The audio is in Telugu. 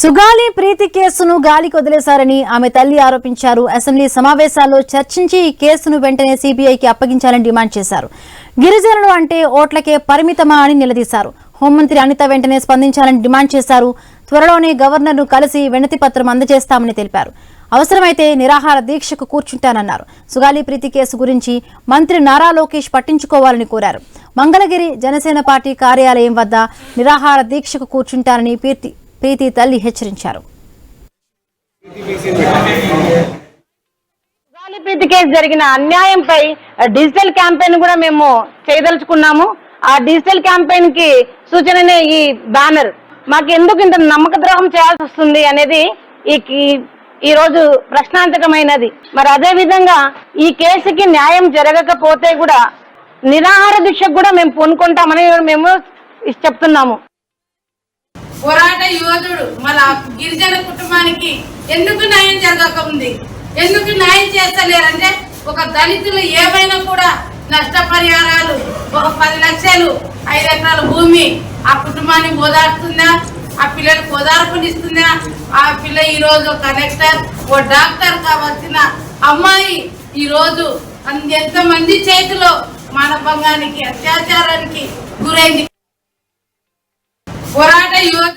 సుగాలి ప్రీతి కేసును గాలికి వదిలేశారని ఆమె తల్లి ఆరోపించారు. అసెంబ్లీ సమావేశాల్లో చర్చించి ఈ కేసును వెంటనే సీబీఐకి అప్పగించాలని డిమాండ్ చేశారు. గిరిజనులు అంటే ఓట్లకే పరిమితమా అని నిలదీశారు. హోంమంత్రి అనిత వెంటనే స్పందించాలని డిమాండ్ చేశారు. త్వరలోనే గవర్నర్ను కలిసి వినతి పత్రం అందజేస్తామని తెలిపారు. అవసరమైతే నిరాహార దీక్షకు కూర్చుంటానన్నారు. సుగాలి ప్రీతి కేసు గురించి మంత్రి నారా లోకేష్ పట్టించుకోవాలని కోరారు. మంగళగిరి జనసేన పార్టీ కార్యాలయం వద్ద నిరాహార దీక్షకు కూర్చుంటారని ప్రీతి తల్లి హెచ్చరించారు. సుగాలి ప్రీతి కేసు జరిగిన అన్యాయంపై డిజిటల్ క్యాంపెయిన్ కూడా మేము చేయదలుచుకున్నాము. ఆ డిజిటల్ క్యాంపెయిన్ కి సూచననే ఈ బ్యానర్. మాకు ఎందుకు ఇంత నమ్మక ద్రోహం చేయాల్సి వస్తుంది అనేది ఈ రోజు ప్రశ్నార్థకమైనది. మరి అదే విధంగా ఈ కేసుకి న్యాయం జరగకపోతే కూడా నిరాహార దీక్షకు కూడా మేము పూనుకుంటామని మేము చెప్తున్నాము. పోరాట యోధుడు మన గిరిజన కుటుంబానికి ఎందుకు న్యాయం జరగక ఉంది, ఎందుకు న్యాయం చేస్తలేరంటే ఒక దళితులు ఏమైనా కూడా నష్టపరిహారాలు, ఒక 10 లక్షలు 5 ఎకరాల భూమి ఆ కుటుంబాన్ని ఓదార్తుందా, ఆ పిల్లలకు ఓదార్పునిస్తుందా? ఆ పిల్ల ఈ రోజు కలెక్టర్, ఓ డాక్టర్ కావాల్సిన అమ్మాయి ఈ రోజు ఎంతమంది చేతిలో మానభంగానికి, అత్యాచారానికి గురైంది. పోరాట యువత